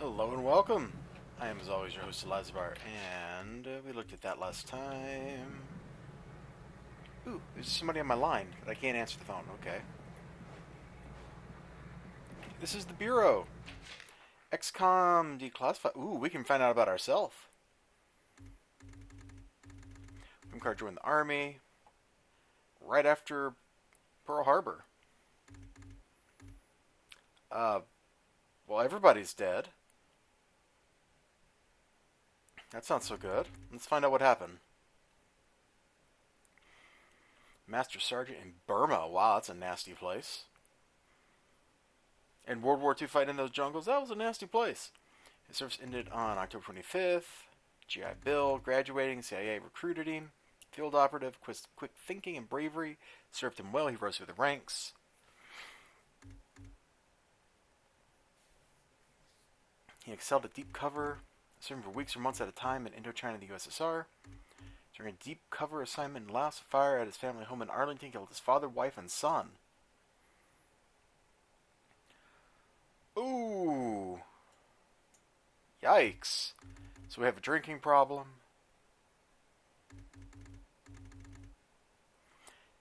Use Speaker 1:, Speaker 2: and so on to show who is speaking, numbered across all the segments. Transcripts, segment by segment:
Speaker 1: Hello and welcome. I am, as always, your host, Elizibar, and we looked at that last time. Ooh, there's somebody on my line, but I can't answer the phone. Okay. This is the Bureau. XCOM Declassified. Ooh, we can find out about ourselves. Willian Carter joined the Army right after Pearl Harbor. Well, everybody's dead. That's not so good. Let's find out what happened. Master Sergeant in Burma. Wow, that's a nasty place. And World War II fighting in those jungles, that was a nasty place. His service ended on October 25th. GI Bill, graduating, CIA recruited him. Field operative, quick thinking and bravery. Served him well, he rose through the ranks. He excelled at deep cover, serving for weeks or months at a time in Indochina and the USSR. During a deep cover assignment in Laos, a fire at his family home in Arlington killed his father, wife, and son. Ooh. Yikes. So we have a drinking problem.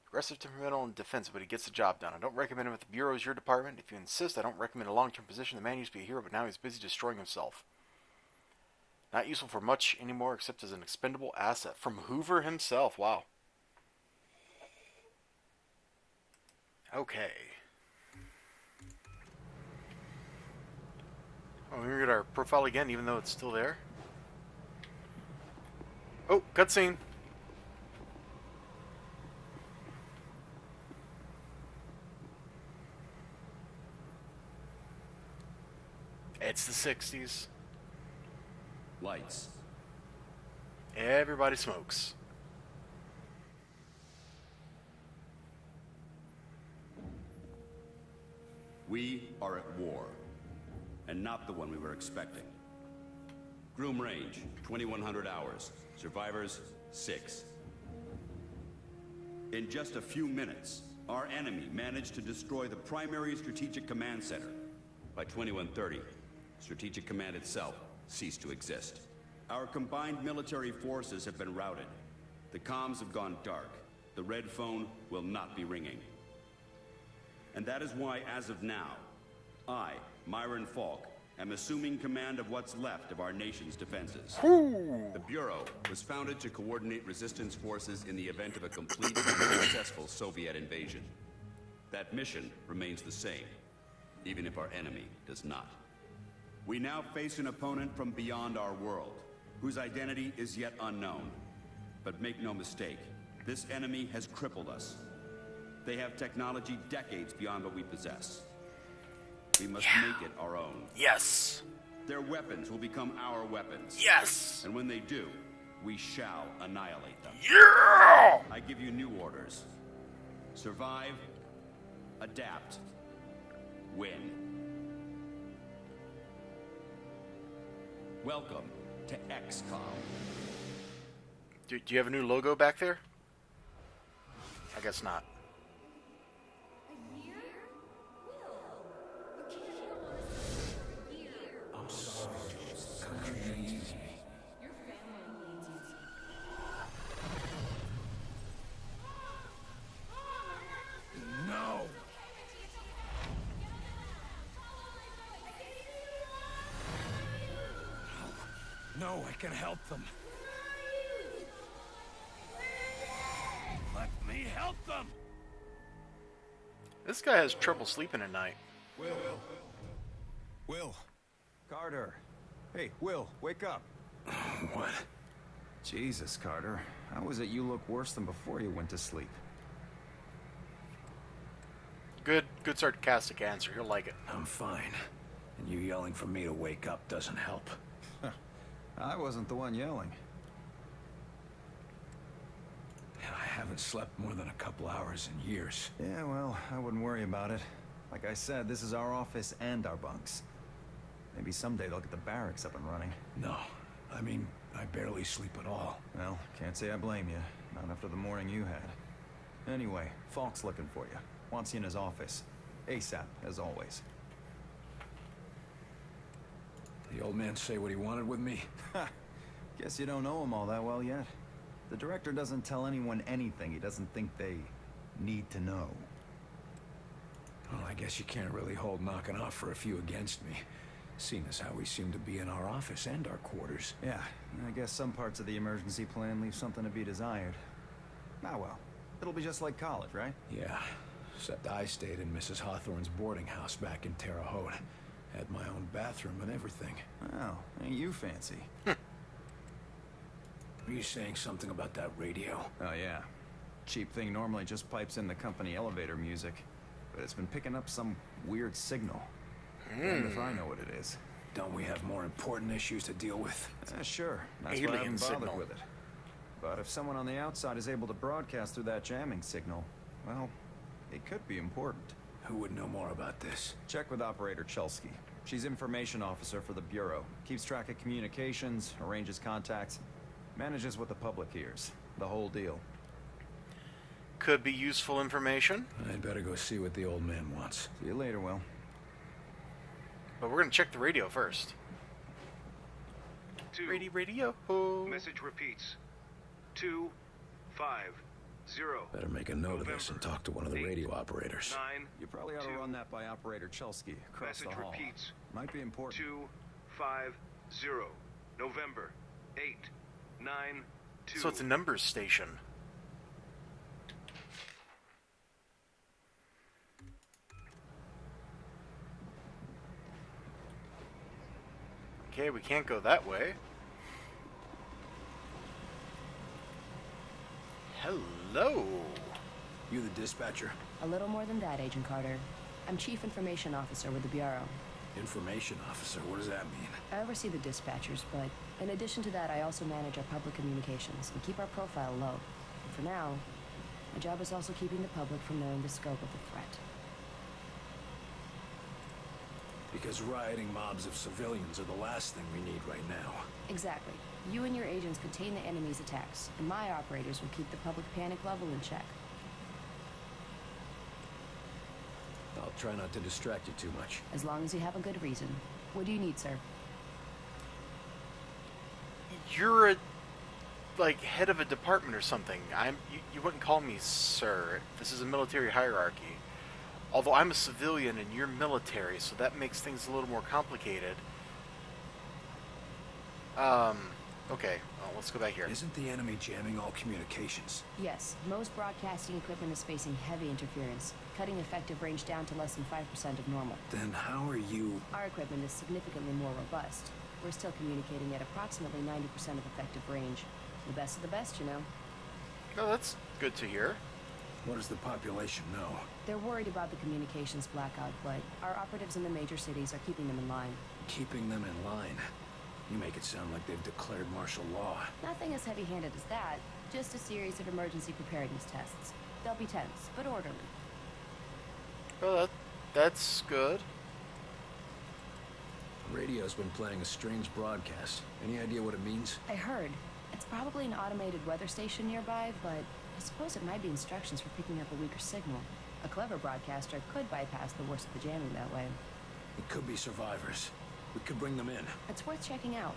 Speaker 1: Aggressive, temperamental, and defensive, but he gets the job done. I don't recommend him at the Bureau as your department. If you insist, I don't recommend a long-term position. The man used to be a hero, but now he's busy destroying himself. Not useful for much anymore, except as an expendable asset. From Hoover himself. Wow. Okay. Oh, we're gonna get our profile again, even though it's still there. Oh, cutscene. It's the 60s.
Speaker 2: Lights.
Speaker 1: Everybody smokes.
Speaker 2: We are at war, and not the one we were expecting. Groom range, 2100 hours. Survivors, 6. In just a few minutes, our enemy managed to destroy the primary strategic command center. By 2130, Strategic Command itself ceased to exist. Our combined military forces have been routed. The comms have gone dark. The red phone will not be ringing. And that is why, as of now, I, Myron Falk, am assuming command of what's left of our nation's defenses. The Bureau was founded to coordinate resistance forces in the event of a complete and successful Soviet invasion. That mission remains the same, even if our enemy does not. We now face an opponent from beyond our world, whose identity is yet unknown. But make no mistake, this enemy has crippled us. They have technology decades beyond what we possess. We must make it our own.
Speaker 1: Yes.
Speaker 2: Their weapons will become our weapons.
Speaker 1: Yes.
Speaker 2: And when they do, we shall annihilate them.
Speaker 1: Yeah.
Speaker 2: I give you new orders. Survive, adapt, win. Welcome to XCOM.
Speaker 1: Do you have a new logo back there? I guess not.
Speaker 3: No, I can help them. Let me help them!
Speaker 1: This guy has trouble sleeping at night.
Speaker 3: Will.
Speaker 4: Carter. Hey, Will, wake up.
Speaker 3: What?
Speaker 4: Jesus, Carter. How is it you look worse than before you went to sleep?
Speaker 1: Good sarcastic answer. You'll like it.
Speaker 3: I'm fine. And you yelling for me to wake up doesn't help.
Speaker 4: I wasn't the one yelling.
Speaker 3: I haven't slept more than a couple hours in years.
Speaker 4: Yeah, well, I wouldn't worry about it. Like I said, this is our office and our bunks. Maybe someday they'll get the barracks up and running.
Speaker 3: No, I mean, I barely sleep at all.
Speaker 4: Well, can't say I blame you. Not after the morning you had. Anyway, Falk's looking for you. Wants you in his office. ASAP, as always.
Speaker 3: The old man say what he wanted with me?
Speaker 4: Guess you don't know him all that well yet. The director doesn't tell anyone anything he doesn't think they need to know.
Speaker 3: Well, I guess you can't really hold knocking off for a few against me, seeing as how we seem to be in our office and our quarters.
Speaker 4: Yeah, I guess some parts of the emergency plan leave something to be desired. Ah well, it'll be just like college, right?
Speaker 3: Yeah, except I stayed in Mrs. Hawthorne's boarding house back in Terre Haute. Had my own bathroom and everything.
Speaker 4: Well, ain't you fancy?
Speaker 3: Were you saying something about that radio?
Speaker 4: Oh yeah. Cheap thing normally just pipes in the company elevator music, but it's been picking up some weird signal. Damned if I know what it is.
Speaker 3: Don't we have more important issues to deal with?
Speaker 4: Sure. That's why I
Speaker 1: Alien
Speaker 4: haven't bothered
Speaker 1: signal.
Speaker 4: with it. But if someone on the outside is able to broadcast through that jamming signal, well, it could be important.
Speaker 3: Who would know more about this?
Speaker 4: Check with Operator Chelsky. She's information officer for the Bureau. Keeps track of communications, arranges contacts, manages what the public hears. The whole deal.
Speaker 1: Could be useful information.
Speaker 3: I'd better go see what the old man wants.
Speaker 4: See you later, Will.
Speaker 1: But we're going to check the radio first.
Speaker 5: 2.
Speaker 1: Radio.
Speaker 5: Message repeats. 2, 5, 0.
Speaker 3: Better make a note of this and talk to one of the radio operators.
Speaker 5: 9.
Speaker 4: You probably ought to
Speaker 5: 2.
Speaker 4: run that by Operator Chelsky across the
Speaker 5: Message
Speaker 4: hall.
Speaker 5: repeats.
Speaker 4: Might be important.
Speaker 5: 2, 5, 0. November 8, 9, 2.
Speaker 1: So it's a numbers station. Okay, we can't go that way. Hello.
Speaker 3: You the dispatcher?
Speaker 6: A little more than that, Agent Carter. I'm Chief Information Officer with the Bureau.
Speaker 3: Information officer, what does that mean?
Speaker 6: I oversee the dispatchers, but in addition to that, I also manage our public communications and keep our profile low. And for now, my job is also keeping the public from knowing the scope of the threat.
Speaker 3: Because rioting mobs of civilians are the last thing we need right now.
Speaker 6: Exactly. You and your agents contain the enemy's attacks, and my operators will keep the public panic level in check.
Speaker 3: I'll try not to distract you too much.
Speaker 6: As long as you have a good reason. What do you need, sir?
Speaker 1: You're a, like, head of a department or something. You wouldn't call me sir. This is a military hierarchy. Although I'm a civilian and you're military, so that makes things a little more complicated. Okay. Well, let's go back here.
Speaker 3: Isn't the enemy jamming all communications?
Speaker 6: Yes, most broadcasting equipment is facing heavy interference, cutting effective range down to less than 5% of normal.
Speaker 3: Then how are you...
Speaker 6: Our equipment is significantly more robust. We're still communicating at approximately 90% of effective range. The best of the best, you know.
Speaker 1: Oh, that's good to hear.
Speaker 3: What does the population know?
Speaker 6: They're worried about the communications blackout, but our operatives in the major cities are keeping them in line.
Speaker 3: Keeping them in line. You make it sound like they've declared martial law.
Speaker 6: Nothing as heavy-handed as that, just a series of emergency preparedness tests. They'll be tense, but orderly.
Speaker 1: Well, that's good.
Speaker 3: The radio's been playing a strange broadcast. Any idea what it means?
Speaker 6: I heard. It's probably an automated weather station nearby, but I suppose it might be instructions for picking up a weaker signal. A clever broadcaster could bypass the worst of the jamming that way.
Speaker 3: It could be survivors. We could bring them in.
Speaker 6: It's worth checking out.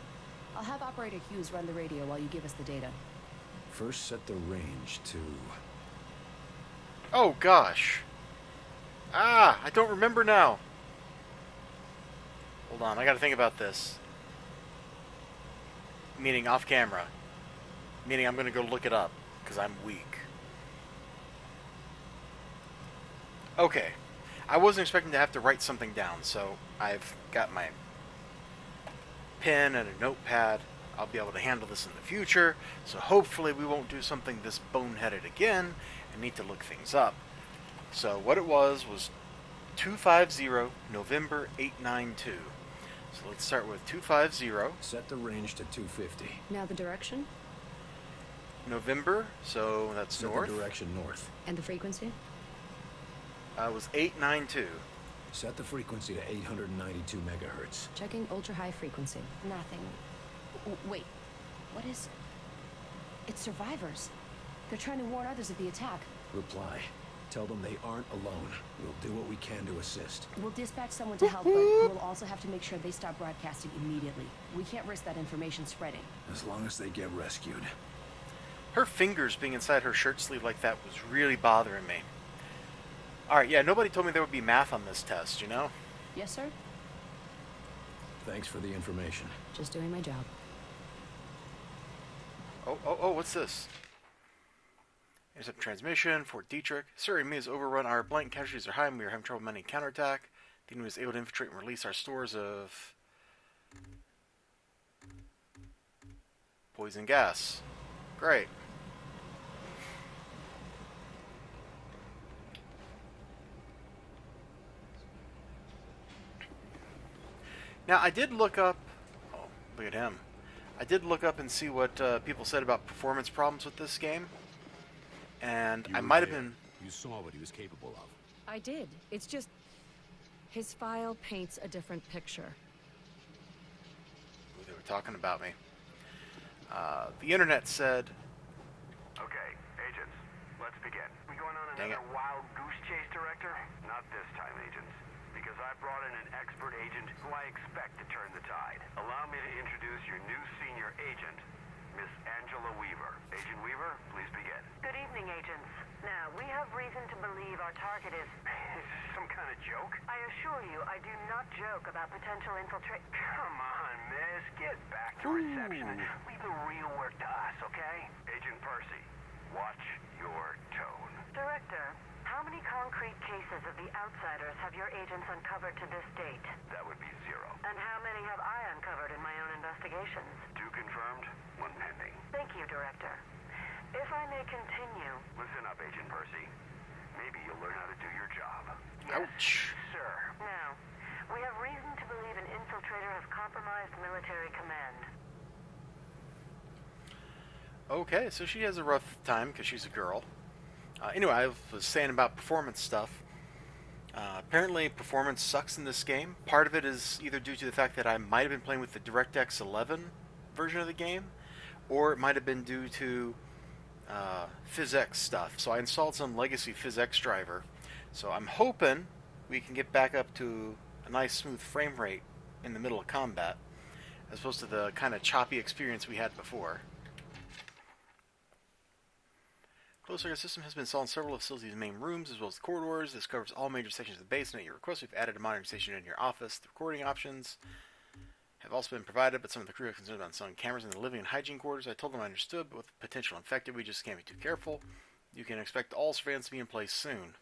Speaker 6: I'll have Operator Hughes run the radio while you give us the data.
Speaker 3: First set the range to...
Speaker 1: Oh, gosh. Ah, I don't remember now. Hold on, I gotta think about this. Meaning off camera. Meaning I'm gonna go look it up, because I'm weak. Okay. I wasn't expecting to have to write something down, so I've got my pen and a notepad. I'll be able to handle this in the future, so hopefully we won't do something this boneheaded again and need to look things up. So what it was 250 November 892. So let's start with 250
Speaker 3: Set the range to 250.
Speaker 6: Now the direction?
Speaker 1: November, so that's
Speaker 3: Set
Speaker 1: north.
Speaker 3: the direction north.
Speaker 6: And the frequency?
Speaker 1: Was 892.
Speaker 3: Set the frequency to 892 megahertz.
Speaker 6: Checking ultra-high frequency. Nothing. Wait. What is... It's survivors. They're trying to warn others of the attack.
Speaker 3: Reply. Tell them they aren't alone. We'll do what we can to assist.
Speaker 6: We'll dispatch someone to help, but we'll also have to make sure they stop broadcasting immediately. We can't risk that information spreading.
Speaker 3: As long as they get rescued.
Speaker 1: Her fingers being inside her shirt sleeve like that was really bothering me. Alright, yeah, nobody told me there would be math on this test, you know?
Speaker 6: Yes, sir?
Speaker 3: Thanks for the information.
Speaker 6: Just doing my job.
Speaker 1: Oh, what's this? Intercept transmission, Fort Dietrich. Sir, enemy has overrun our blank casualties are high and we are having trouble mounting counterattack. The enemy was able to infiltrate and release our stores of poison gas. Great. Now, I did look up... Oh, look at him. I did look up and see what people said about performance problems with this game. And I might have been...
Speaker 7: You saw what he was capable of.
Speaker 8: I did. It's just... his file paints a different picture.
Speaker 1: Ooh, they were talking about me. The internet said...
Speaker 9: Okay, agents, let's begin. We going on
Speaker 1: Dang
Speaker 9: another
Speaker 1: it.
Speaker 9: wild goose chase, Director? Not this time, agents. Because I brought in an expert agent who I expect to turn the tide. Allow me to introduce your new senior agent, Miss Angela Weaver. Agent Weaver, please begin.
Speaker 10: Good evening, agents. Now, we have reason to believe our target is...
Speaker 9: Is this some kind of joke?
Speaker 10: I assure you, I do not joke about potential infiltrate...
Speaker 9: Come on, miss. Get back to reception and leave the real work to us, okay? Agent Percy, watch your tone.
Speaker 10: Director, how many concrete cases of the outsiders have your agents uncovered to this date?
Speaker 9: That would be 0.
Speaker 10: And how many have I uncovered in my own investigations?
Speaker 9: 2 confirmed, 1 pending.
Speaker 10: Thank you, Director. If I may continue...
Speaker 9: Listen up, Agent Percy. Maybe you'll learn how to do your job.
Speaker 1: Ouch.
Speaker 9: Sir.
Speaker 10: Now, we have reason to believe an infiltrator has compromised military command.
Speaker 1: Okay, so she has a rough time because she's a girl. Anyway, I was saying about performance stuff. Apparently, performance sucks in this game. Part of it is either due to the fact that I might have been playing with the DirectX 11 version of the game, or it might have been due to PhysX stuff. So I installed some legacy PhysX driver. So I'm hoping we can get back up to a nice smooth frame rate in the middle of combat, as opposed to the kind of choppy experience we had before. Closed circuit system has been installed in several of the facility's main rooms, as well as the corridors. This covers all major sections of the base, and at your request, we've added a monitoring station in your office. The recording options have also been provided, but some of the crew are concerned about installing cameras in the living and hygiene quarters. I told them I understood, but with potential infected, we just can't be too careful. You can expect all surveillance to be in place soon.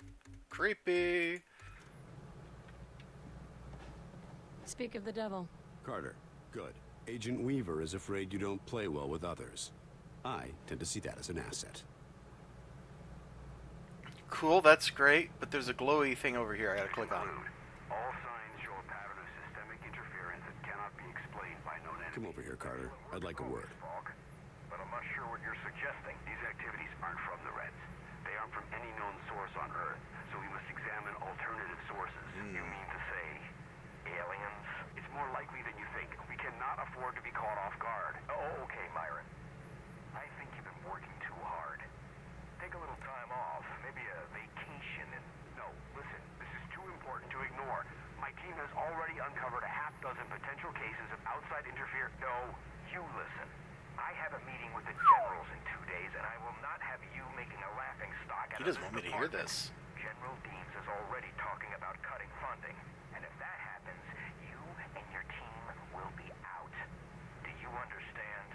Speaker 1: Creepy!
Speaker 8: Speak of the devil.
Speaker 7: Carter, good. Agent Weaver is afraid you don't play well with others. I tend to see that as an asset.
Speaker 1: Cool, that's great, but there's a glowy thing over here I gotta click on.
Speaker 9: All signs show a pattern of systemic interference that cannot be explained by known enemies.
Speaker 7: Come over here, Carter. I'd like a word.
Speaker 9: But I'm not sure what you're suggesting. These activities aren't from the Reds. They aren't from any known source on Earth, so we must examine alternative sources. You mean to say aliens? It's more likely than you think. We cannot afford to be caught off guard. Oh, okay, Myron. I think you've been working too hard. Take a little time off, maybe a vacation, and... No, listen, this is too important to ignore. My team has already uncovered a half-dozen potential cases of outside interference. No, you listen. I have a meeting with the generals in 2 days, and I will not have you making a laughing stock out
Speaker 1: He
Speaker 9: of
Speaker 1: doesn't
Speaker 9: this
Speaker 1: want me to hear
Speaker 9: department.
Speaker 1: this.
Speaker 9: General Deems is already talking about cutting funding, and if that happens, you and your team will be out. Do you understand?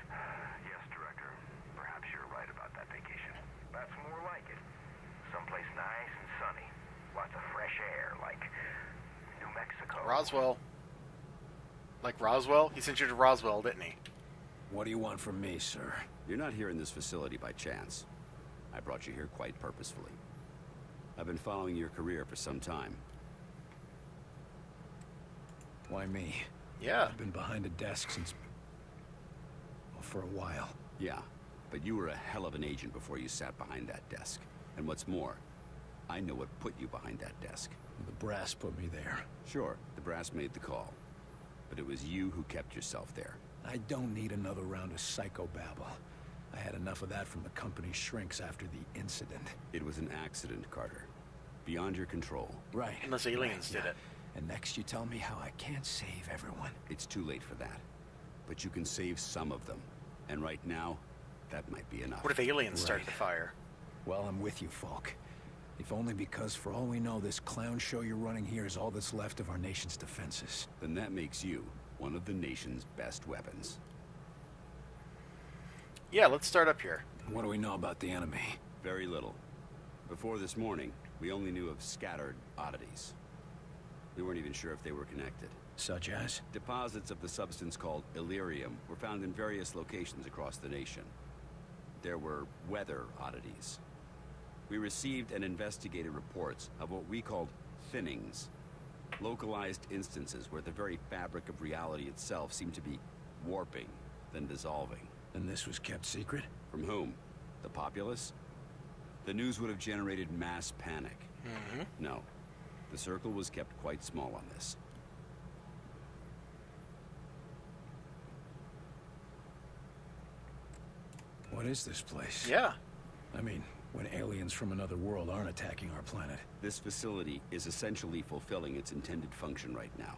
Speaker 9: Yes, Director. Perhaps you're right about that vacation. That's more like it. Someplace nice and sunny. Lots of fresh air, like New Mexico.
Speaker 1: Roswell. Like Roswell? He sent you to Roswell, didn't he?
Speaker 3: What do you want from me, sir?
Speaker 7: You're not here in this facility by chance. I brought you here quite purposefully. I've been following your career for some time.
Speaker 3: Why me?
Speaker 1: Yeah.
Speaker 3: I've been behind a desk since... well, for a while.
Speaker 7: Yeah, but you were a hell of an agent before you sat behind that desk. And what's more, I know what put you behind that desk.
Speaker 3: The brass put me there.
Speaker 7: Sure, the brass made the call. But it was you who kept yourself there.
Speaker 3: I don't need another round of psychobabble. I had enough of that from the company's shrinks after the incident.
Speaker 7: It was an accident, Carter. beyond your control.
Speaker 3: Right.
Speaker 1: Unless aliens did it.
Speaker 3: And next you tell me how I can't save everyone.
Speaker 7: It's too late for that. But you can save some of them. And right now, that might be enough.
Speaker 1: What if aliens started the fire?
Speaker 3: Well, I'm with you, Falk. If only because, for all we know, this clown show you're running here is all that's left of our nation's defenses.
Speaker 7: Then that makes you one of the nation's best weapons.
Speaker 1: Yeah, let's start up here.
Speaker 3: What do we know about the enemy?
Speaker 7: Very little. Before this morning, we only knew of scattered oddities. We weren't even sure if they were connected.
Speaker 3: Such as?
Speaker 7: Deposits of the substance called Illyrium were found in various locations across the nation. There were weather oddities. We received and investigated reports of what we called thinnings. Localized instances where the very fabric of reality itself seemed to be warping, then dissolving.
Speaker 3: And this was kept secret?
Speaker 7: From whom? The populace? The news would have generated mass panic. No. The circle was kept quite small on this.
Speaker 3: What is this place?
Speaker 1: Yeah.
Speaker 3: I mean, when aliens from another world aren't attacking our planet.
Speaker 7: This facility is essentially fulfilling its intended function right now.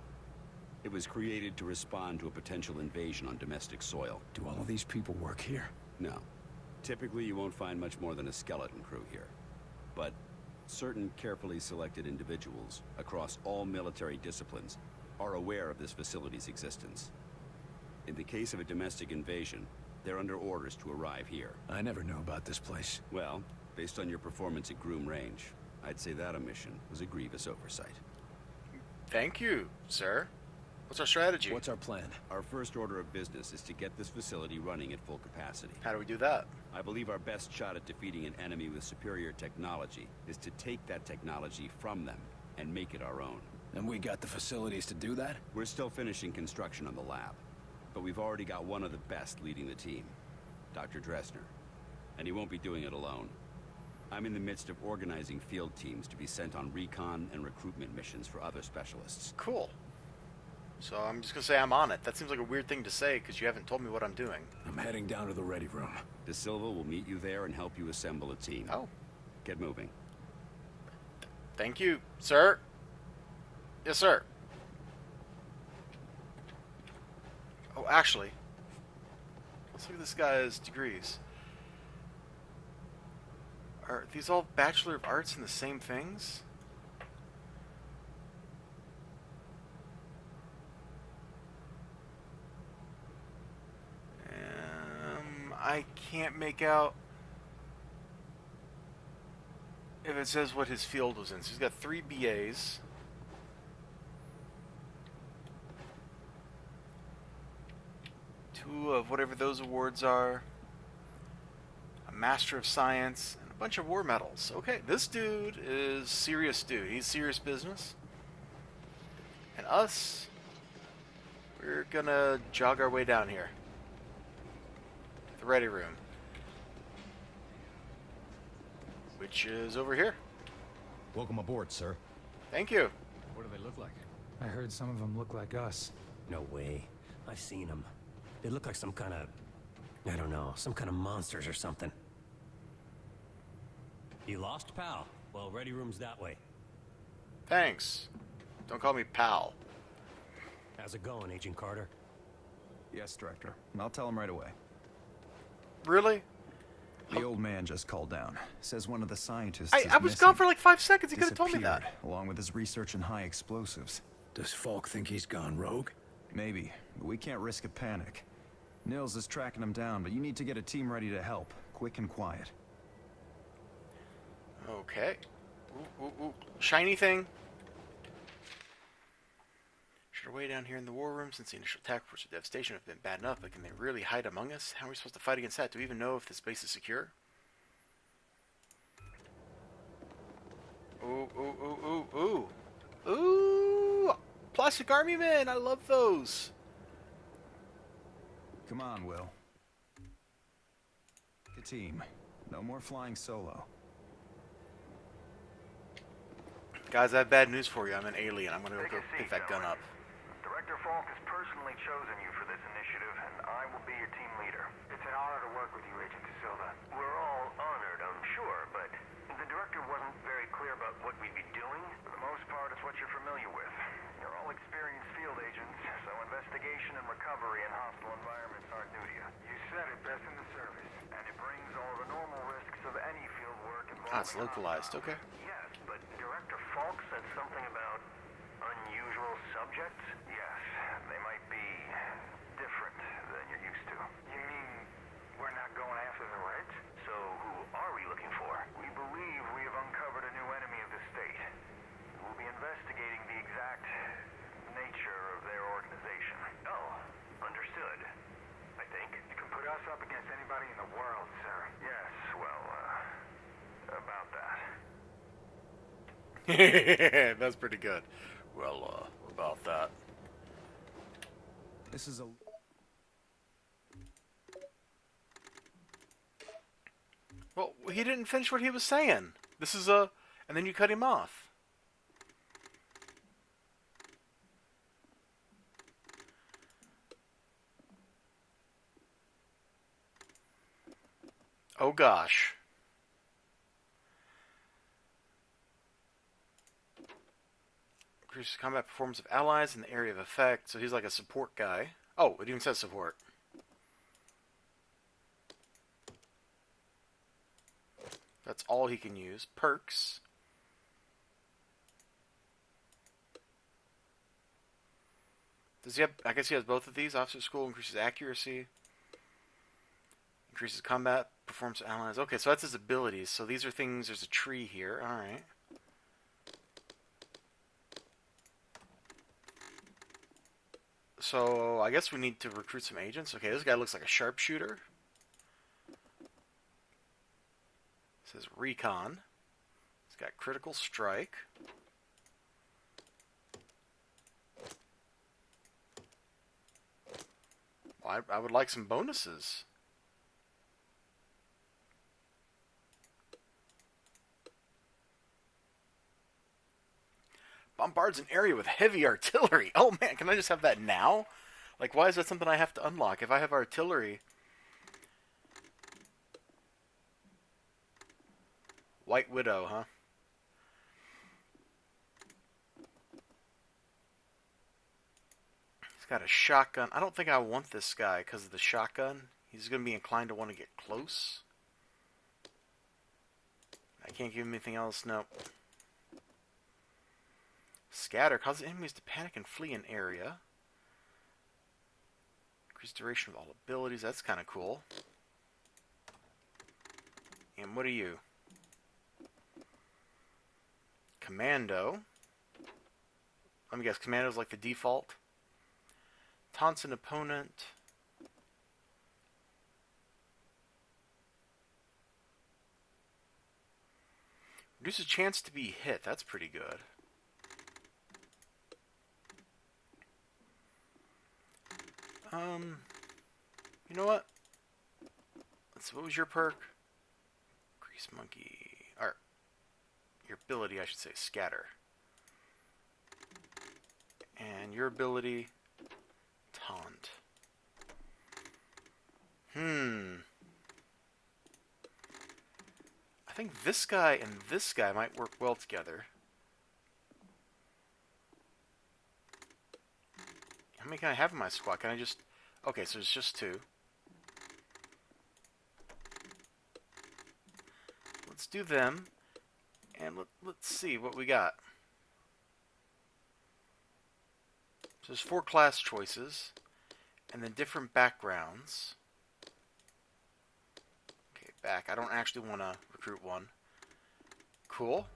Speaker 7: It was created to respond to a potential invasion on domestic soil.
Speaker 3: Do all of these people work here?
Speaker 7: No. Typically, you won't find much more than a skeleton crew here. But certain carefully selected individuals across all military disciplines are aware of this facility's existence. In the case of a domestic invasion, they're under orders to arrive here.
Speaker 3: I never knew about this place.
Speaker 7: Well, based on your performance at Groom Range, I'd say that omission was a grievous oversight.
Speaker 1: Thank you, sir. What's our strategy?
Speaker 3: What's our plan?
Speaker 7: Our first order of business is to get this facility running at full capacity.
Speaker 1: How do we do that?
Speaker 7: I believe our best shot at defeating an enemy with superior technology is to take that technology from them and make it our own.
Speaker 3: And we got the facilities to do that?
Speaker 7: We're still finishing construction on the lab, but we've already got one of the best leading the team, Dr. Dressner. And he won't be doing it alone. I'm in the midst of organizing field teams to be sent on recon and recruitment missions for other specialists.
Speaker 1: Cool. So I'm just going to say I'm on it. That seems like a weird thing to say because you haven't told me what I'm doing.
Speaker 3: I'm heading down to the ready room.
Speaker 7: De Silva will meet you there and help you assemble a team.
Speaker 1: Oh.
Speaker 7: Get moving.
Speaker 1: Thank you, sir. Yes, sir. Oh, actually, let's look at this guy's degrees. Are these all Bachelor of Arts in the same things? I can't make out if it says what his field was in. So he's got 3 BAs. Two of whatever those awards are. A Master of Science. And a bunch of war medals. Okay, this dude is serious dude. He's serious business. And us, we're gonna jog our way down here. The ready room. Which is over here.
Speaker 4: Welcome aboard, sir.
Speaker 1: Thank you.
Speaker 3: What do they look like?
Speaker 11: I heard some of them look like us.
Speaker 12: No way. I've seen them. They look like some kind of... I don't know, some kind of monsters or something. You lost, pal? Well, ready room's that way.
Speaker 1: Thanks. Don't call me pal.
Speaker 12: How's it going, Agent Carter?
Speaker 4: Yes, Director. I'll tell him right away.
Speaker 1: Really?
Speaker 4: The old man just called down. Says one of the scientists
Speaker 1: I was gone for like 5 seconds. He could have told me that.
Speaker 4: Along with his research in high explosives.
Speaker 3: Does Falk think he's gone rogue?
Speaker 4: Maybe, but we can't risk a panic. Nils is tracking him down, but you need to get a team ready to help. Quick and quiet.
Speaker 1: Okay. Ooh, ooh, ooh. Shiny thing. Should our way down here in the war room since the initial attack reports of devastation have been bad enough, but can they really hide among us? How are we supposed to fight against that? Do we even know if this base is secure? Ooh, ooh, ooh, ooh, ooh. Ooh! Plastic army men! I love those!
Speaker 4: Come on, Will. The team. No more flying solo.
Speaker 1: Guys, I have bad news for you. I'm an alien. I'm gonna go pick that gun up.
Speaker 9: Director Falk has personally chosen you for this initiative, and I will be your team leader. It's an honor to work with you, Agent De Silva. We're all honored, I'm sure, but the Director wasn't very clear about what we'd be doing. For the most part, it's what you're familiar with. You're all experienced field agents, so investigation and recovery in hostile environments aren't new to you. You said it best in the service, and it brings all the normal risks of any field work involving...
Speaker 1: Ah, it's localized, okay.
Speaker 9: Yes, but Director Falk said something about unusual subjects? Yes, they might be different than you're used to. You mean we're not going after the Reds? So who are we looking for? We believe we have uncovered a new enemy of the state. We'll be investigating the exact nature of their organization. Oh, understood. I think. You can put us up against anybody in the world, sir. Yes, well, about that.
Speaker 1: That's pretty good. Well, about that.
Speaker 4: This is a...
Speaker 1: Well, he didn't finish what he was saying. This is a... And then you cut him off. Oh gosh. Increases combat performance of allies in the area of effect. So he's like a support guy. Oh, it even says support. That's all he can use. Perks. Does he have... I guess he has both of these. Officer School increases accuracy. Increases combat performance of allies. Okay, so that's his abilities. So these are things... There's a tree here. Alright. So I guess we need to recruit some agents. Okay, this guy looks like a sharpshooter. Says recon. He's got critical strike. Well, I would like some bonuses. Bombards an area with heavy artillery. Oh man, can I just have that now? Like, why is that something I have to unlock? If I have artillery... White Widow, huh? He's got a shotgun. I don't think I want this guy because of the shotgun. He's going to be inclined to want to get close. I can't give him anything else. Nope. Scatter. Causes enemies to panic and flee an area. Increase duration of all abilities. That's kind of cool. And what are you? Commando. Let me guess, Commando's like the default. Taunts an opponent. Reduces chance to be hit. That's pretty good. You know what? What was your perk? Grease monkey. Or your ability, I should say, scatter. And your ability, taunt. I think this guy and this guy might work well together. How many can I have in my squad? Can I just... Okay, so it's just 2. Let's do them. And let's see what we got. So there's 4 class choices. And then different backgrounds. Okay, back. I don't actually want to recruit one. Cool.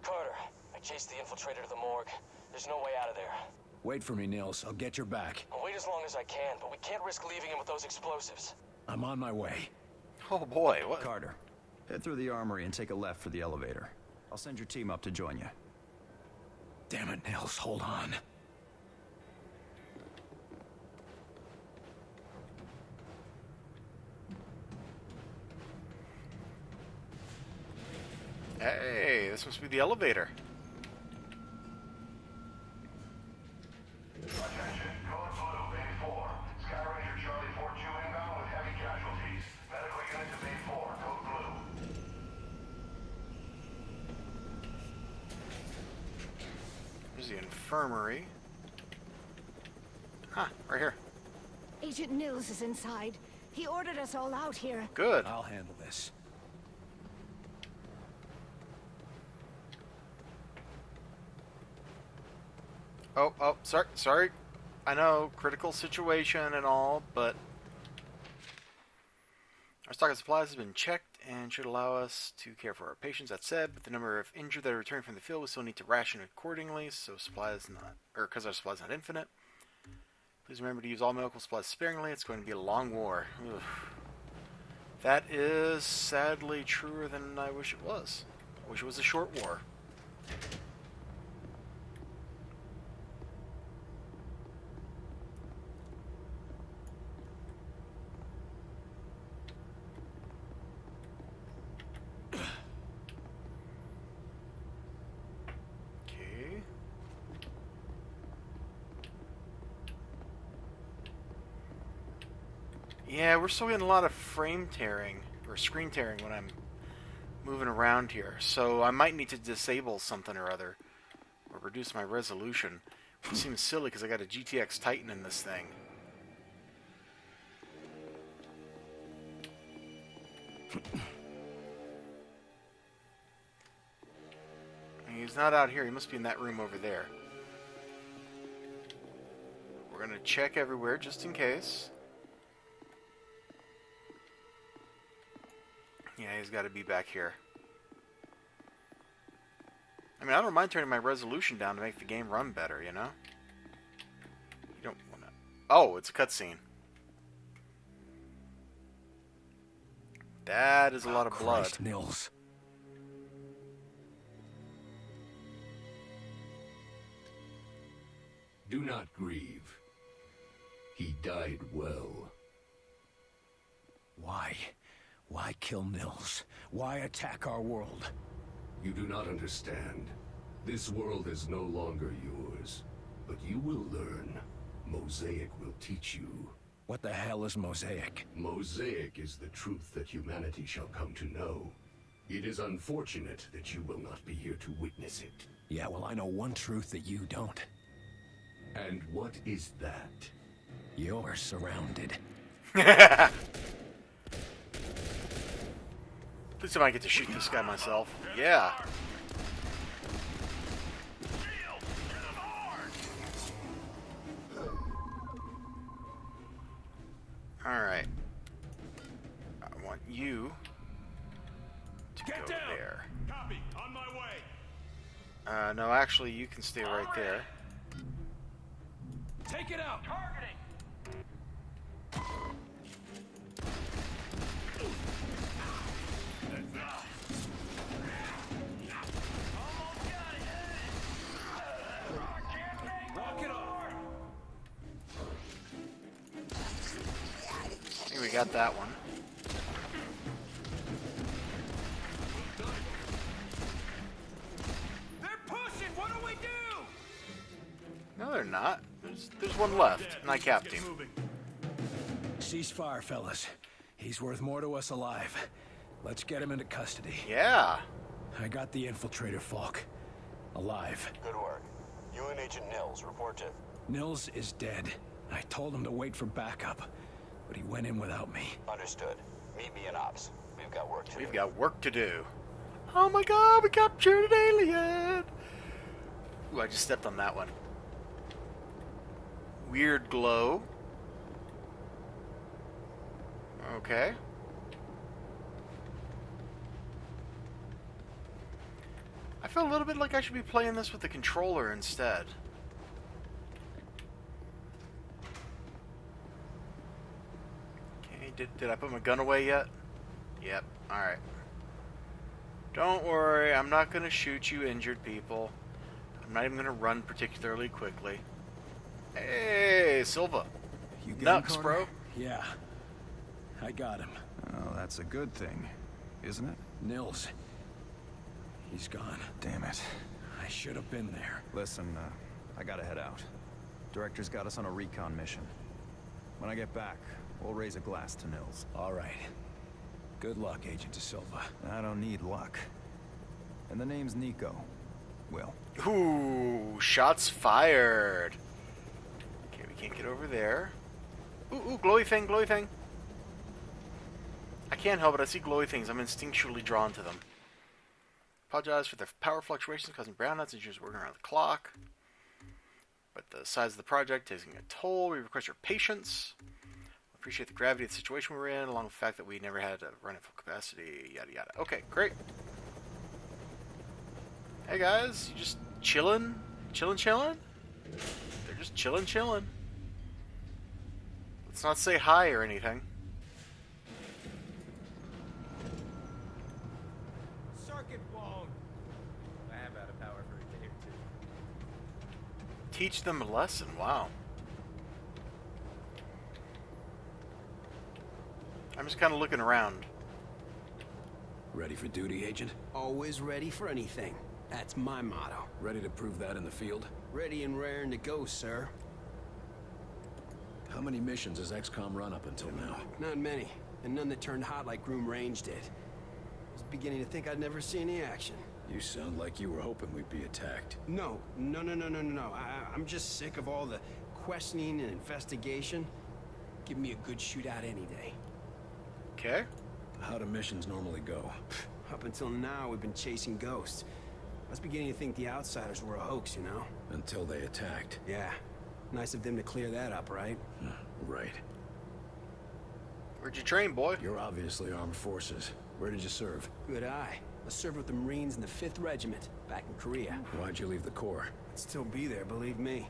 Speaker 12: Carter, I chased the infiltrator to the morgue. There's no way out of there.
Speaker 3: Wait for me, Nils. I'll get your back.
Speaker 12: I'll wait as long as I can, but we can't risk leaving him with those explosives.
Speaker 3: I'm on my way.
Speaker 1: Oh boy, what?
Speaker 4: Carter, head through the armory and take a left for the elevator. I'll send your team up to join you.
Speaker 3: Damn it, Nils. Hold on.
Speaker 1: Hey, this must be the elevator. infirmary. Huh, right here.
Speaker 8: Agent Nils is inside. He ordered us all out here.
Speaker 1: Good.
Speaker 3: I'll handle this.
Speaker 1: Oh, sorry. I know, critical situation and all, but our stock of supplies has been checked and should allow us to care for our patients. That said, with the number of injured that are returning from the field, we still need to ration accordingly, so supplies not, or because our supplies not infinite. Please remember to use all medical supplies sparingly. It's going to be a long war. Ugh. That is sadly truer than I wish it was. I wish it was a short war. Yeah, we're still getting a lot of frame tearing, or screen tearing when I'm moving around here. So I might need to disable something or other, or reduce my resolution. Which seems silly because I got a GTX Titan in this thing. He's not out here, he must be in that room over there. We're gonna check everywhere just in case. Yeah, he's got to be back here. I mean, I don't mind turning my resolution down to make the game run better, you know? You don't want to... Oh, it's a cutscene. That is a lot of blood.
Speaker 3: Christ, Nils.
Speaker 13: Do not grieve. He died well.
Speaker 3: Why? Why kill Nils? Why attack our world?
Speaker 13: You do not understand. This world is no longer yours. But you will learn. Mosaic will teach you.
Speaker 3: What the hell is Mosaic?
Speaker 13: Mosaic is the truth that humanity shall come to know. It is unfortunate that you will not be here to witness it.
Speaker 3: Yeah, well, I know one truth that you don't.
Speaker 13: And what is that?
Speaker 3: You're surrounded.
Speaker 1: Please tell me I get to shoot this guy myself. Yeah. Alright. I want you to go there.
Speaker 2: Copy. On my way.
Speaker 1: No, actually, you can stay right there.
Speaker 3: Take it out!
Speaker 9: Targeting!
Speaker 1: I think we got that one.
Speaker 3: They're pushing! What do we do?
Speaker 1: No, they're not. There's one left, and I capped him.
Speaker 3: Ceasefire, fellas. He's worth more to us alive. Let's get him into custody.
Speaker 1: Yeah.
Speaker 3: I got the infiltrator, Falk. Alive.
Speaker 14: Good work. You and Agent Nils, report to...
Speaker 3: Nils is dead. I told him to wait for backup, but he went in without me.
Speaker 14: Understood. Meet me in Ops. We've got work to do.
Speaker 1: We've got work to do. Oh my god, we captured an alien! Ooh, I just stepped on that one. Weird glow. Okay. I feel a little bit like I should be playing this with the controller instead. Okay, did I put my gun away yet? Yep, alright. Don't worry, I'm not going to shoot you injured people. I'm not even going to run particularly quickly. Hey, Silva.
Speaker 4: You
Speaker 1: Nuts, bro.
Speaker 3: Yeah. I got him.
Speaker 4: Oh, that's a good thing, isn't it?
Speaker 3: Nils. He's gone.
Speaker 4: Damn it.
Speaker 3: I should have been there.
Speaker 4: Listen, I gotta head out. Director's got us on a recon mission. When I get back, we'll raise a glass to Nils.
Speaker 3: All right. Good luck, Agent De Silva.
Speaker 4: I don't need luck. And the name's Nico. Will.
Speaker 1: Ooh, shots fired. Okay, we can't get over there. Ooh, glowy thing, glowy thing. I can't help it. I see glowy things. I'm instinctually drawn to them. Apologize for the power fluctuations causing brownouts and issues working around the clock. But the size of the project taking a toll. We request your patience. Appreciate the gravity of the situation we're in, along with the fact that we never had to run at full capacity, yada yada. Okay, great. Hey guys, you just chilling? Chilling? They're just chilling. Let's not say hi or anything.
Speaker 3: Circuit blown. I have out of power for a day or two.
Speaker 1: Teach them a lesson, wow. I'm just kind of looking around.
Speaker 3: Ready for duty, Agent?
Speaker 15: Always ready for anything. That's my motto.
Speaker 3: Ready to prove that in the field?
Speaker 15: Ready and raring to go, sir.
Speaker 3: How many missions has XCOM run up until now?
Speaker 15: Not many, and none that turned hot like Groom Range did. I was beginning to think I'd never see any action.
Speaker 3: You sound like you were hoping we'd be attacked.
Speaker 15: No. I'm just sick of all the questioning and investigation. Give me a good shootout any day.
Speaker 1: Okay.
Speaker 3: How do missions normally go?
Speaker 15: Up until now, we've been chasing ghosts. I was beginning to think the Outsiders were a hoax, you know?
Speaker 3: Until they attacked.
Speaker 15: Yeah. Nice of them to clear that up, right?
Speaker 3: Right.
Speaker 1: Where'd you train, boy?
Speaker 3: You're obviously armed forces. Where did you serve?
Speaker 15: Good eye. I served with the Marines in the 5th Regiment, back in Korea.
Speaker 3: Why'd you leave the Corps?
Speaker 15: I'd still be there, believe me.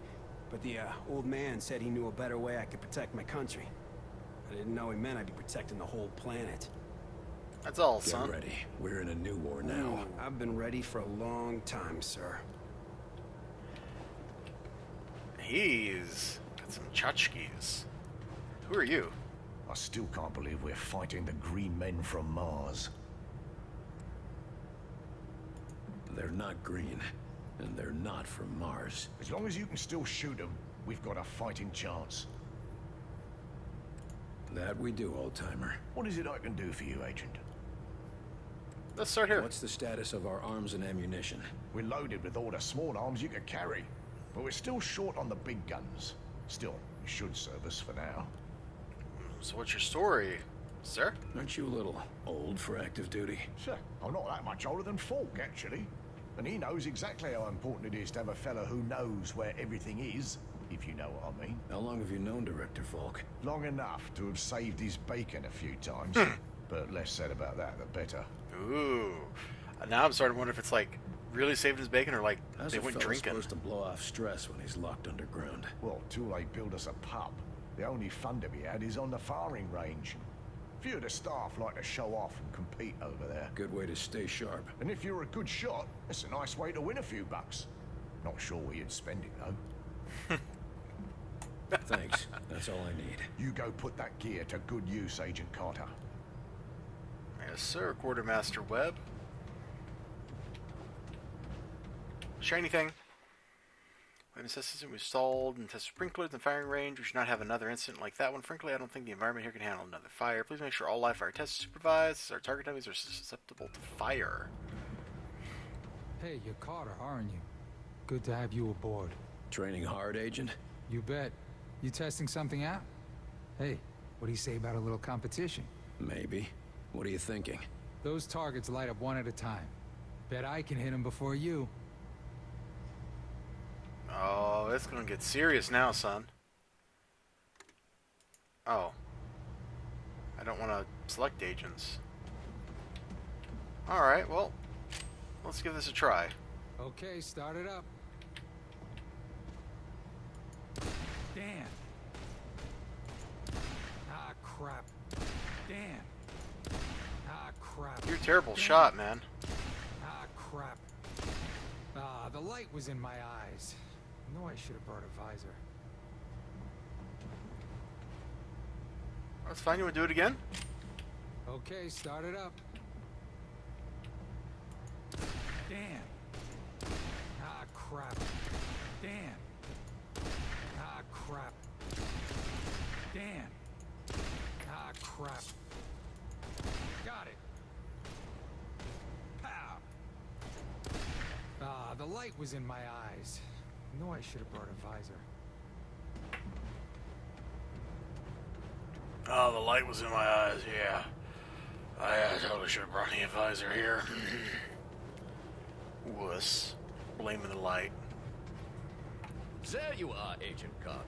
Speaker 15: But the old man said he knew a better way I could protect my country. I didn't know he meant I'd be protecting the whole planet.
Speaker 1: That's all,
Speaker 3: Get
Speaker 1: son.
Speaker 3: ready. We're in a new war now.
Speaker 15: Ooh, I've been ready for a long time, sir.
Speaker 1: He's got some tchotchkes. Who are you?
Speaker 16: I still can't believe we're fighting the green men from Mars.
Speaker 3: They're not green, and they're not from Mars.
Speaker 16: As long as you can still shoot them, we've got a fighting chance.
Speaker 3: That we do, old-timer.
Speaker 16: What is it I can do for you, Agent?
Speaker 1: Let's start here.
Speaker 3: What's the status of our arms and ammunition?
Speaker 16: We're loaded with all the small arms you can carry, but we're still short on the big guns. Still, you should serve us for now.
Speaker 1: So what's your story, sir?
Speaker 3: Aren't you a little old for active duty?
Speaker 16: Sure, I'm not that much older than Falk, actually. And he knows exactly how important it is to have a fella who knows where everything is, if you know what I mean.
Speaker 3: How long have you known Director Falk?
Speaker 16: Long enough to have saved his bacon a few times. But less said about that, the better.
Speaker 1: Ooh. Now I'm starting to wonder if it's like really saving his bacon or like
Speaker 3: How's
Speaker 1: they
Speaker 3: a
Speaker 1: went
Speaker 3: fella
Speaker 1: drinking.
Speaker 3: supposed to blow off stress when he's locked underground?
Speaker 16: Well, till they build us a pub. The only fun to be had is on the firing range. Few of the staff like to show off and compete over there.
Speaker 3: Good way to stay sharp.
Speaker 16: And if you're a good shot, it's a nice way to win a few bucks. Not sure where you'd spend it, though.
Speaker 3: Thanks. That's all I need.
Speaker 16: You go put that gear to good use, Agent Carter.
Speaker 1: Yes, sir. Quartermaster Webb. Shiny thing. Weapon system was stalled and test sprinklers and firing range. We should not have another incident like that one. Frankly, I don't think the environment here can handle another fire. Please make sure all live fire tests are supervised. Our target dummies are susceptible to fire.
Speaker 11: Hey, you're Carter, aren't you? Good to have you aboard.
Speaker 3: Training hard, Agent?
Speaker 11: You bet. You testing something out? Hey, what do you say about a little competition?
Speaker 3: Maybe. What are you thinking?
Speaker 11: Those targets light up one at a time. Bet I can hit them before you.
Speaker 1: Oh, it's gonna get serious now, son. Oh. I don't want to select agents. Alright, well, let's give this a try.
Speaker 11: Okay, start it up. Damn. Ah, crap. Damn. Ah, crap.
Speaker 1: You're a terrible
Speaker 11: Damn.
Speaker 1: shot, man.
Speaker 11: Ah, crap. Ah, the light was in my eyes. I know I should have brought a visor.
Speaker 1: That's fine, you want to do it again?
Speaker 11: Okay, start it up. Damn. Ah, crap. Damn. Ah, crap. Damn. Ah, crap. Got it. Pow. Ah, the light light was in my eyes. I know I should have brought a visor.
Speaker 1: Oh, the light was in my eyes, yeah. I totally should have brought the advisor here. Wuss. Blaming the light.
Speaker 17: There you are, Agent Carter.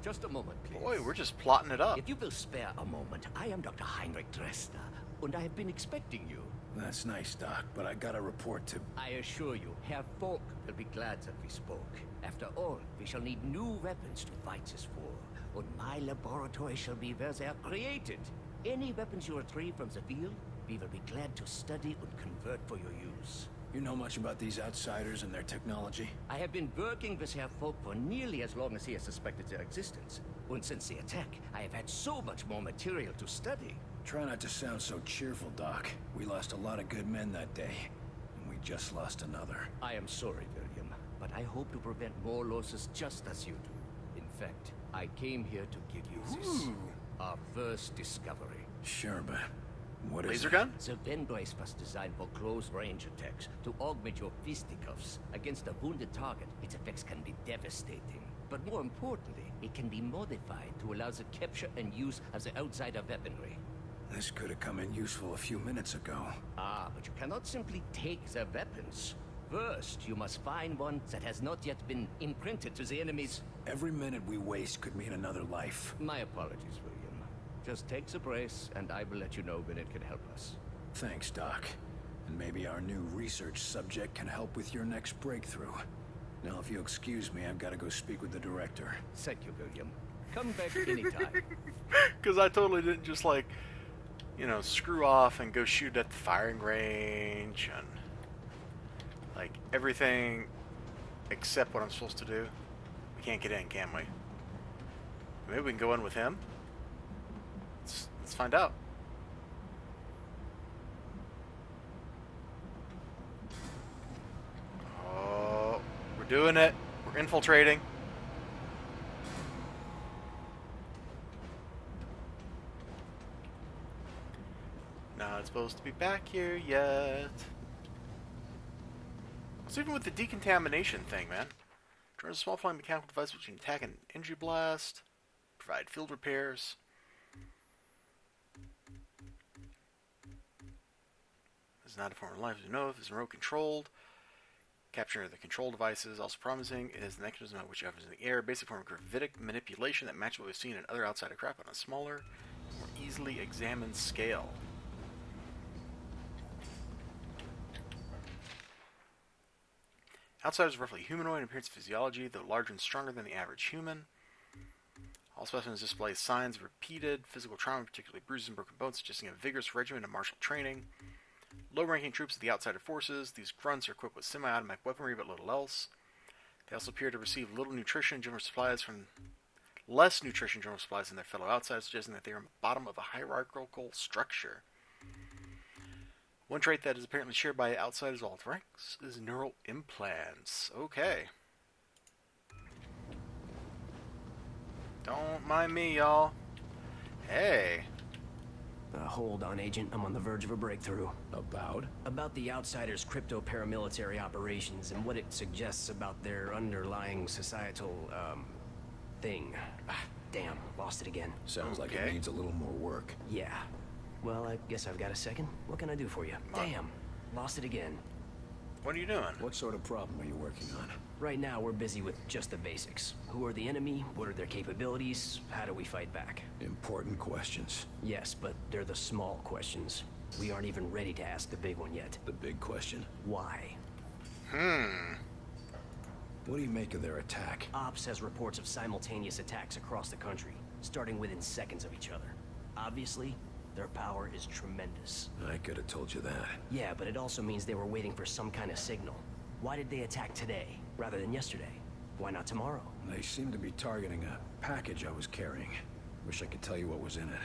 Speaker 17: Just a moment, please.
Speaker 1: Boy, we're just plotting it up.
Speaker 17: If you will spare a moment, I am Dr. Heinrich Dresner, and I have been expecting you.
Speaker 3: That's nice, Doc, but I got a report to...
Speaker 17: I assure you, Herr Falk will be glad that we spoke. After all, we shall need new weapons to fight this war, and my laboratory shall be where they are created. Any weapons you retrieve from the field, we will be glad to study and convert for your use.
Speaker 3: You know much about these outsiders and their technology?
Speaker 17: I have been working with Herr Falk for nearly as long as he has suspected their existence. And since the attack, I have had so much more material to study.
Speaker 3: Try not to sound so cheerful, Doc. We lost a lot of good men that day, and we just lost another.
Speaker 17: I am sorry, William, but I hope to prevent more losses just as you do. In fact, I came here to give you this. Our first discovery.
Speaker 3: Sure, but what is
Speaker 1: Laser
Speaker 3: it?
Speaker 1: gun?
Speaker 17: The Ven brace was designed for close-range attacks to augment your fisticuffs. Against a wounded target, its effects can be devastating. But more importantly, it can be modified to allow the capture and use of the outsider weaponry.
Speaker 3: This could have come in useful a few minutes ago.
Speaker 17: Ah, but you cannot simply take their weapons. First, you must find one that has not yet been imprinted to the enemy's...
Speaker 3: Every minute we waste could mean another life.
Speaker 17: My apologies, William. Just take the brace, and I will let you know when it can help us.
Speaker 3: Thanks, Doc. And maybe our new research subject can help with your next breakthrough. Now, if you'll excuse me, I've got to go speak with the director.
Speaker 17: Thank you, William. Come back anytime.
Speaker 1: Because I totally didn't just, like, you know, screw off and go shoot at the firing range and, like, everything except what I'm supposed to do. We can't get in, can we? Maybe we can go in with him? Let's find out. Oh, we're doing it. We're infiltrating. Not supposed to be back here yet. What's even with the decontamination thing, man? Turns a small flying mechanical device which can attack an energy blast, provide field repairs. This is not a form of life to know if it's remote controlled. Capturing the control devices, also promising, is the mechanism by which it hovers in the air. Basic form of gravitic manipulation that matches what we've seen in other outsider crap on a smaller, more easily examined scale. Outsiders are roughly humanoid in appearance and physiology, though larger and stronger than the average human. All specimens display signs of repeated physical trauma, particularly bruises and broken bones, suggesting a vigorous regimen of martial training. Low-ranking troops of the outsider forces, these grunts are equipped with semi-automatic weaponry but little else. They also appear to receive less nutrition and general supplies than their fellow outsiders, suggesting that they are on the bottom of a hierarchical structure. One trait that is apparently shared by outsiders of all ranks is neural implants. Okay. Don't mind me, y'all. Hey.
Speaker 12: Hold on, Agent. I'm on the verge of a breakthrough. About the Outsiders' crypto-paramilitary operations and what it suggests about their underlying societal, thing. Ah, damn. Lost it again.
Speaker 3: Sounds like it needs a little more work.
Speaker 12: Yeah. Well, I guess I've got a second. What can I do for you? Damn. Lost it again.
Speaker 1: What are you doing?
Speaker 3: What sort of problem are you working on?
Speaker 12: Right now, we're busy with just the basics. Who are the enemy? What are their capabilities? How do we fight back?
Speaker 3: Important questions.
Speaker 12: Yes, but they're the small questions. We aren't even ready to ask the big one yet.
Speaker 3: The big question?
Speaker 12: Why?
Speaker 3: What do you make of their attack?
Speaker 12: Ops has reports of simultaneous attacks across the country, starting within seconds of each other. Obviously, their power is tremendous.
Speaker 3: I could have told you that.
Speaker 12: Yeah, but it also means they were waiting for some kind of signal. Why did they attack today, rather than yesterday? Why not tomorrow?
Speaker 3: They seem to be targeting a package I was carrying. Wish I could tell you what was in it.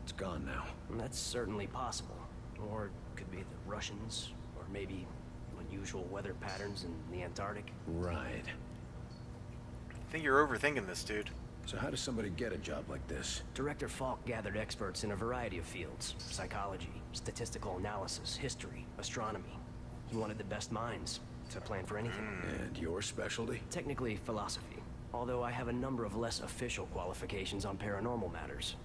Speaker 3: It's gone now.
Speaker 12: That's certainly possible. Or it could be the Russians, or maybe unusual weather patterns in the Antarctic.
Speaker 3: Right.
Speaker 1: I think you're overthinking this, dude.
Speaker 3: So how does somebody get a job like this?
Speaker 12: Director Falk gathered experts in a variety of fields. Psychology, statistical analysis, history, astronomy. He wanted the best minds. to plan for anything.
Speaker 3: And your specialty?
Speaker 12: Technically, philosophy. Although I have a number of less official qualifications on paranormal matters.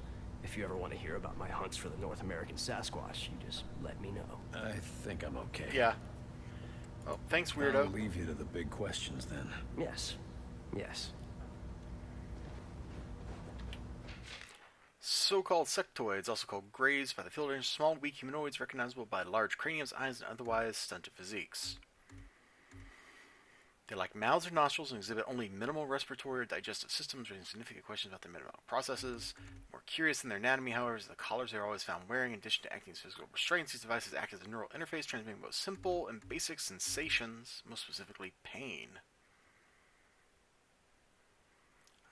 Speaker 12: If you ever want to hear about my hunts for the North American Sasquatch, you just let me know.
Speaker 3: I think I'm okay.
Speaker 1: Yeah. Well, thanks, weirdo.
Speaker 3: I'll leave you to the big questions then.
Speaker 12: Yes. Yes.
Speaker 1: So-called sectoids, also called grays by the field range, small, weak humanoids recognizable by large craniums, eyes, and otherwise stunted physiques. They lack mouths or nostrils and exhibit only minimal respiratory or digestive systems, raising significant questions about their metabolic processes. More curious than their anatomy, however, is the collars they are always found wearing. In addition to acting as physical restraints, these devices act as a neural interface, transmitting both simple and basic sensations, most specifically pain.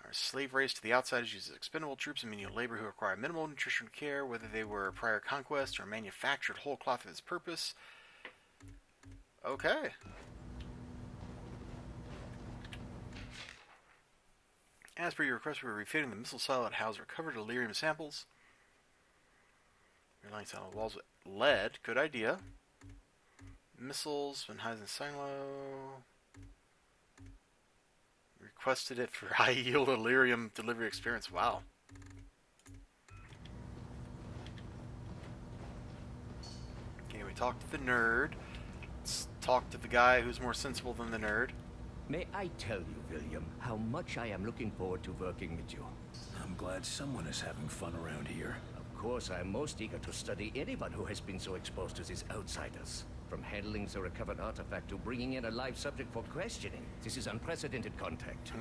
Speaker 1: Our slave race to the outsiders uses expendable troops and menial labor who require minimal nutrition care, whether they were prior conquest or manufactured whole cloth for this purpose. Okay. As per your request, we are refitting the missile silo that housed recovered Illyrium samples. Relining silo walls with lead. Good idea. Missiles, Van Huysen silo. Requested it for high yield Illyrium delivery experience. Wow. Okay, we talked to the nerd. Let's talk to the guy who's more sensible than the nerd.
Speaker 17: May I tell you, William, how much I am looking forward to working with you?
Speaker 3: I'm glad someone is having fun around here.
Speaker 17: Of course, I am most eager to study anyone who has been so exposed to these outsiders. From handling the recovered artifact to bringing in a live subject for questioning. This is unprecedented contact.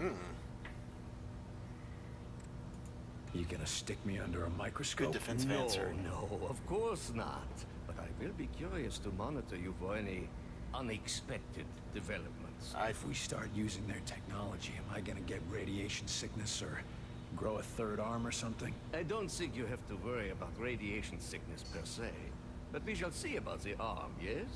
Speaker 3: You gonna stick me under a microscope?
Speaker 1: Good defense answer.
Speaker 17: No, of course not. But I will be curious to monitor you for any unexpected developments.
Speaker 3: If we start using their technology, am I gonna get radiation sickness or grow a third arm or something?
Speaker 17: I don't think you have to worry about radiation sickness per se. But we shall see about the arm, yes?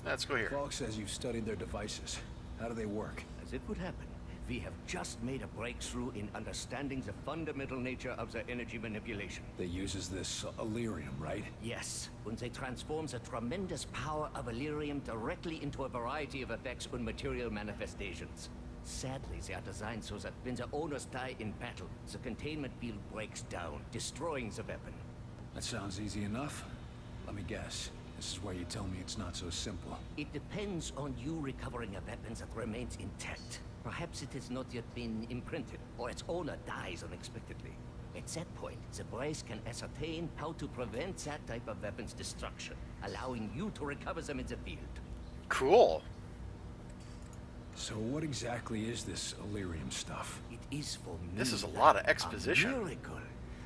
Speaker 1: Let's go here.
Speaker 3: Falk says you've studied their devices. How do they work?
Speaker 17: As it would happen, we have just made a breakthrough in understanding the fundamental nature of the energy manipulation.
Speaker 3: They uses this Illyrium, right?
Speaker 17: Yes, and they transform the tremendous power of Illyrium directly into a variety of effects and material manifestations. Sadly, they are designed so that when the owners die in battle, the containment field breaks down, destroying the weapon.
Speaker 3: That sounds easy enough. Let me guess. This is where you tell me it's not so simple.
Speaker 17: It depends on you recovering a weapon that remains intact. Perhaps it has not yet been imprinted, or its owner dies unexpectedly. At that point, the brace can ascertain how to prevent that type of weapon's destruction, allowing you to recover them in the field.
Speaker 1: Cool.
Speaker 3: So what exactly is this Illyrium stuff?
Speaker 17: It is for me.
Speaker 1: This is a lot of exposition.
Speaker 17: A miracle.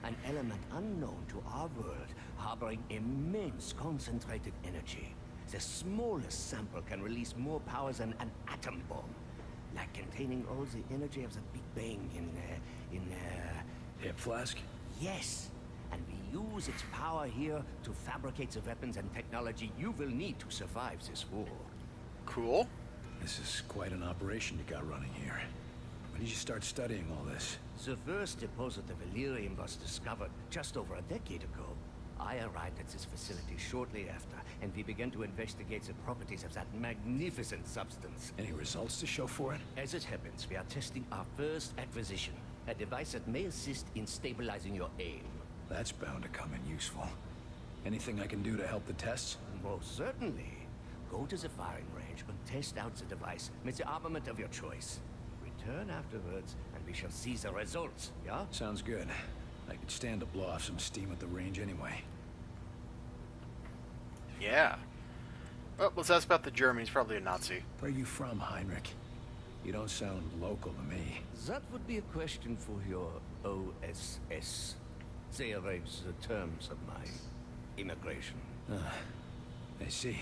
Speaker 17: An element unknown to our world, harboring immense concentrated energy. The smallest sample can release more power than an atom bomb. Like containing all the energy of the Big Bang in
Speaker 3: Hip flask?
Speaker 17: Yes. And we use its power here to fabricate the weapons and technology you will need to survive this war.
Speaker 1: Cool.
Speaker 3: This is quite an operation you got running here. When did you start studying all this?
Speaker 17: The first deposit of Illyrium was discovered just over a decade ago. I arrived at this facility shortly after, and we began to investigate the properties of that magnificent substance.
Speaker 3: Any results to show for it?
Speaker 17: As it happens, we are testing our first acquisition, a device that may assist in stabilizing your aim.
Speaker 3: That's bound to come in useful. Anything I can do to help the tests?
Speaker 17: Most certainly. Go to the firing range and test out the device with the armament of your choice. Return afterwards, and we shall see the results, yeah?
Speaker 3: Sounds good. I could stand to blow off some steam at the range anyway.
Speaker 1: Yeah. Well, let's ask about the German. He's probably a Nazi.
Speaker 3: Where are you from, Heinrich? You don't sound local to me.
Speaker 17: That would be a question for your OSS. They arrange the terms of my immigration.
Speaker 3: I see.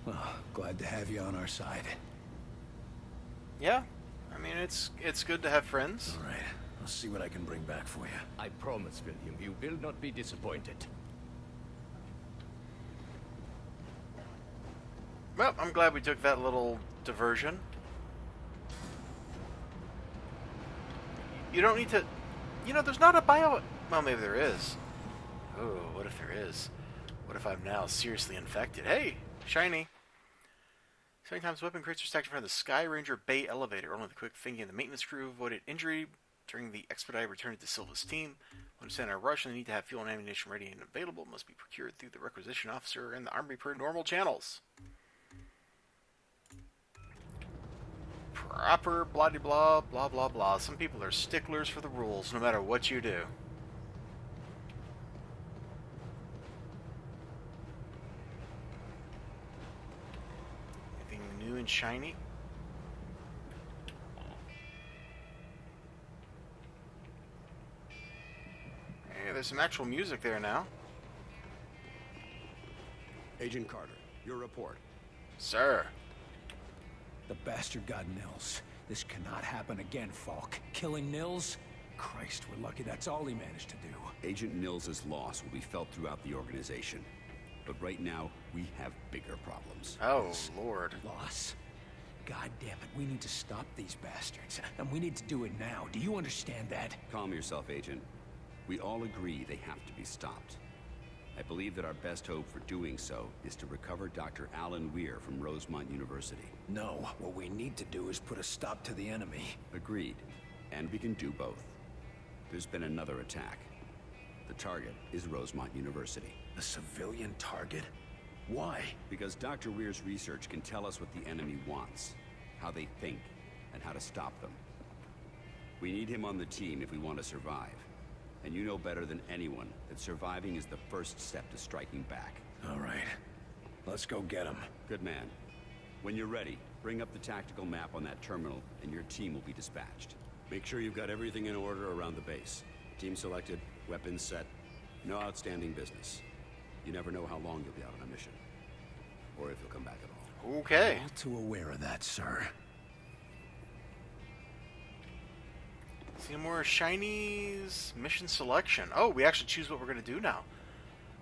Speaker 3: Well, glad to have you on our side.
Speaker 1: Yeah. I mean, it's good to have friends.
Speaker 3: All right. I'll see what I can bring back for you.
Speaker 17: I promise, William, you will not be disappointed.
Speaker 1: Well, I'm glad we took that little diversion. You don't need to... You know, there's not a Well, maybe there is. Oh, what if there is? What if I'm now seriously infected? Hey, shiny. Sometimes weapon crates are stacked in front of the Sky Ranger Bay elevator. Only the quick thinking of the maintenance crew avoided injury during the expedited return to Silva's team. When it's in a rush and they need to have fuel and ammunition ready and available, must be procured through the requisition officer and the Army per normal channels. Proper blah blah blah blah blah. Some people are sticklers for the rules, no matter what you do. Anything new and shiny? Hey, there's some actual music there now.
Speaker 4: Agent Carter, your report.
Speaker 1: Sir.
Speaker 3: The bastard got Nils. This cannot happen again, Falk. Killing Nils? Christ, we're lucky that's all he managed to do.
Speaker 7: Agent Nils' loss will be felt throughout the organization. But right now, we have bigger problems.
Speaker 1: Oh, Lord.
Speaker 3: Loss? God damn it, we need to stop these bastards. And we need to do it now. Do you understand that?
Speaker 7: Calm yourself, Agent. We all agree they have to be stopped. I believe that our best hope for doing so is to recover Dr. Alan Weir from Rosemont University.
Speaker 3: No, what we need to do is put a stop to the enemy.
Speaker 7: Agreed. And we can do both. There's been another attack. The target is Rosemont University.
Speaker 3: A civilian target? Why?
Speaker 7: Because Dr. Weir's research can tell us what the enemy wants, how they think, and how to stop them. We need him on the team if we want to survive. And you know better than anyone that surviving is the first step to striking back.
Speaker 3: All right. Let's go get him.
Speaker 7: Good man. When you're ready, bring up the tactical map on that terminal, and your team will be dispatched. Make sure you've got everything in order around the base. Team selected, weapons set, no outstanding business. You never know how long you'll be out on a mission. Or if you'll come back at all.
Speaker 1: Okay.
Speaker 3: All too aware of that, sir.
Speaker 1: See more shinies, mission selection. Oh, we actually choose what we're going to do now.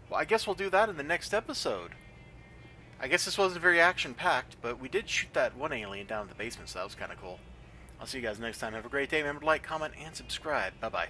Speaker 1: Well, I guess we'll do that in the next episode. I guess this wasn't very action-packed, but we did shoot that one alien down in the basement, so that was kind of cool. I'll see you guys next time. Have a great day. Remember to like, comment, and subscribe. Bye-bye.